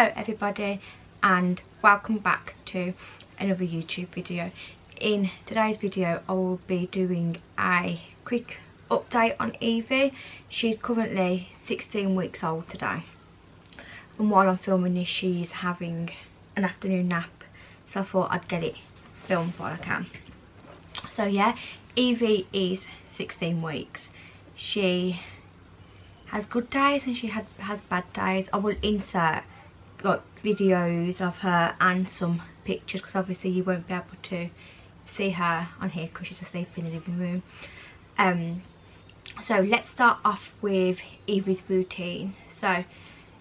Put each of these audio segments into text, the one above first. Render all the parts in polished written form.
Hello everybody and welcome back to another YouTube video. In today's video I will be doing a quick update on Eevee. She's currently 16 weeks old today, and while I'm filming this she's having an afternoon nap, so I thought I'd get it filmed while I can. So yeah, Eevee is 16 weeks. She has good days and she has bad days. I will insert like videos of her and some pictures because obviously you won't be able to see her on here because she's asleep in the living room. So let's start off with Eevee's routine. So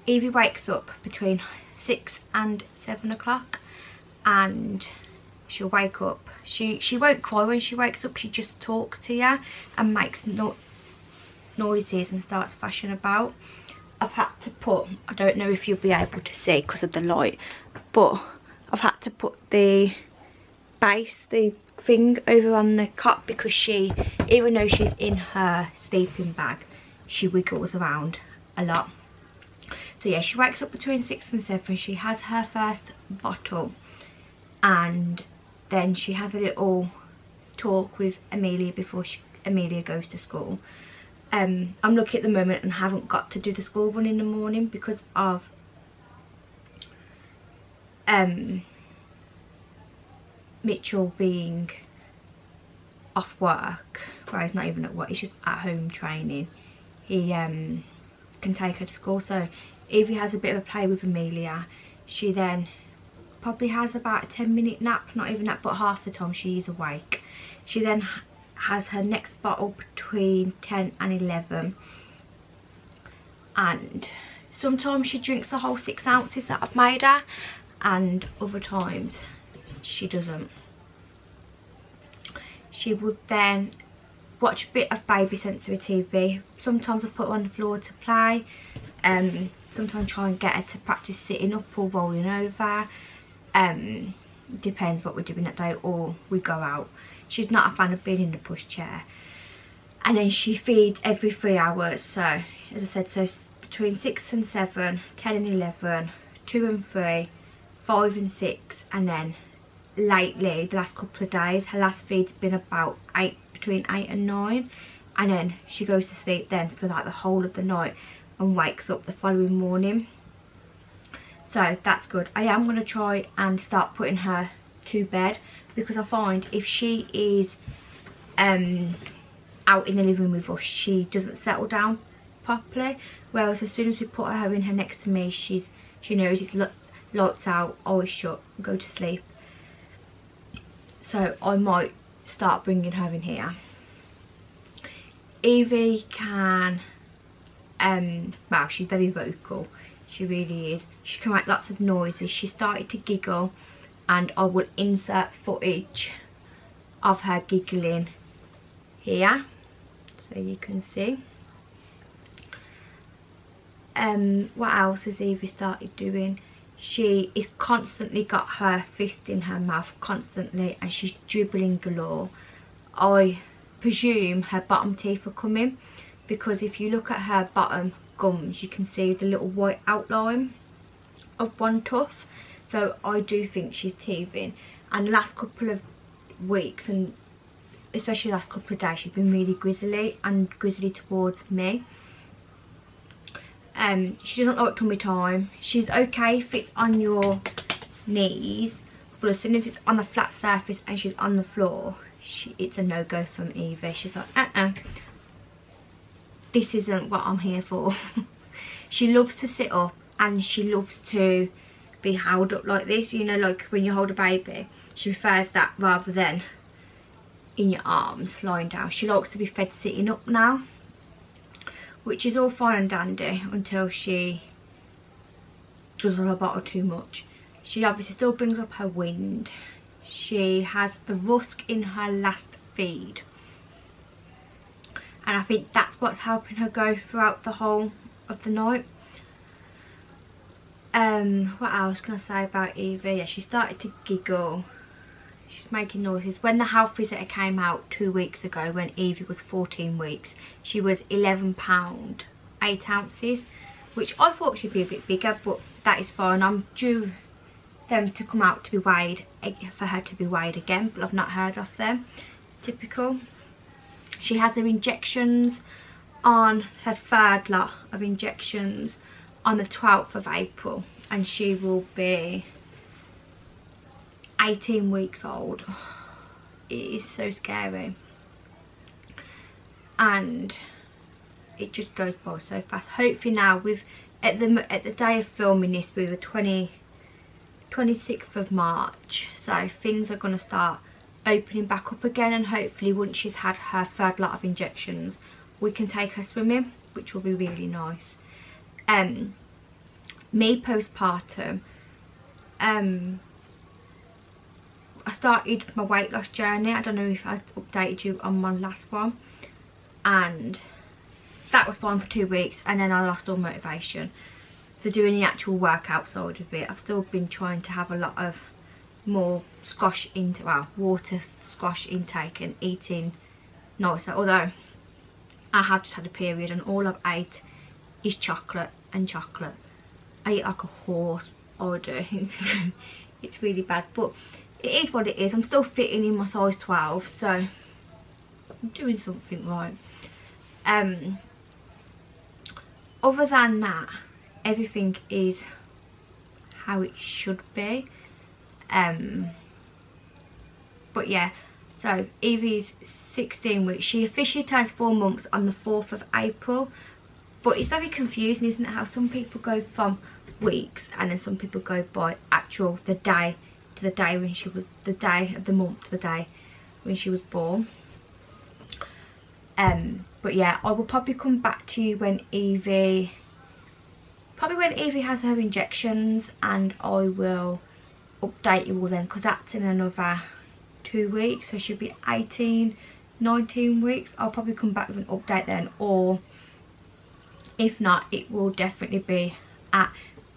Eevee wakes up between 6 and 7 o'clock and she'll wake up. She won't cry when she wakes up, she just talks to you and makes noises and starts thrashing about. I've had to put, I don't know if you'll be able to see because of the light, but I've had to put the base, the thing over on the cot because she, even though she's in her sleeping bag, she wiggles around a lot. So yeah, she wakes up between 6 and 7. She has her first bottle and then she has a little talk with Amelia before Amelia goes to school. I'm lucky at the moment and haven't got to do the school run in the morning because of Mitchell being off work. Well, he's not even at work, he's just at home training. He can take her to school, so Eevee has a bit of a play with Amelia. She then probably has about a 10-minute nap, not even that, but half the time she's awake. She then has her next bottle between 10 and 11, and sometimes she drinks the whole 6 ounces that I've made her and other times she doesn't. She would then watch a bit of baby sensory TV. Sometimes I put her on the floor to play, sometimes try and get her to practice sitting up or rolling over. Depends what we're doing that day, or we go out. She's not a fan of being in the pushchair. And then she feeds every 3 hours. So as I said, so between 6 and 7, 10 and 11, 2 and 3, 5 and 6, and then lately the last couple of days her last feed's been about 8, between 8 and 9, and then she goes to sleep then for like the whole of the night and wakes up the following morning. So that's good. I am going to try and start putting her to bed because I find if she is out in the living room with us, she doesn't settle down properly, whereas as soon as we put her in her next to me, she knows it's lights out, always shut, go to sleep. So I might start bringing her in here. Eevee can well, she's very vocal, she really is. She can make lots of noises. She started to giggle and I will insert footage of her giggling here so you can see. What else has Eevee started doing? She is constantly got her fist in her mouth constantly and she's dribbling galore. I presume her bottom teeth are coming because if you look at her bottom gums you can see the little white outline of one tooth. So I do think she's teething, and the last couple of weeks and especially the last couple of days she's been really grizzly towards me. She doesn't like tummy time. She's okay if it's on your knees, but as soon as it's on a flat surface and she's on the floor, it's a no-go from Eevee. She's like, this isn't what I'm here for. She loves to sit up and she loves to be held up like this, you know, like when you hold a baby. She prefers that rather than in your arms lying down. She likes to be fed sitting up now, which is all fine and dandy until she does her bottle too much. She obviously still brings up her wind. She has a rusk in her last feed, and I think that's what's helping her go throughout the whole of the night. What else can I say about Eevee? Yeah, she started to giggle. She's making noises. When the health visitor came out 2 weeks ago, when Eevee was 14 weeks, she was £11, 8 ounces. which I thought should be a bit bigger, but that is fine. I'm due them to come out to be weighed, for her to be weighed again, but I've not heard of them. Typical. She has her injections on her third lot of injections on the 12th of April, and she will be 18 weeks old. It is so scary, and it just goes by so fast. Hopefully now, with at the day of filming this, we were 26th of March, so things are going to start opening back up again, and hopefully once she's had her third lot of injections we can take her swimming, which will be really nice. Me postpartum, I started my weight loss journey. I don't know if I updated you on my last one, and that was fine for 2 weeks, and then I lost all motivation for doing the actual workout side of it. I've still been trying to have a lot of more squash into water squash intake and eating nicer, although I have just had a period and all I've ate is chocolate and chocolate. I eat like a horse, I do. It's really bad, but it is what it is. I'm still fitting in my size 12, so I'm doing something right. Other than that, everything is how it should be. But yeah, so Eevee's 16 weeks. She officially turns 4 months on the 4th of April, but it's very confusing, isn't it, how some people go from weeks and then some people go by actual the day to the day when she was, the day of the month to the day when she was born. But yeah, I will probably come back to you when Eevee has her injections, and I will update you all then, because that's in another 2 weeks, so she'll be 19 weeks. I'll probably come back with an update then, or if not, it will definitely be at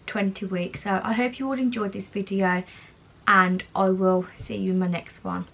20 weeks. So I hope you all enjoyed this video, and I will see you in my next one.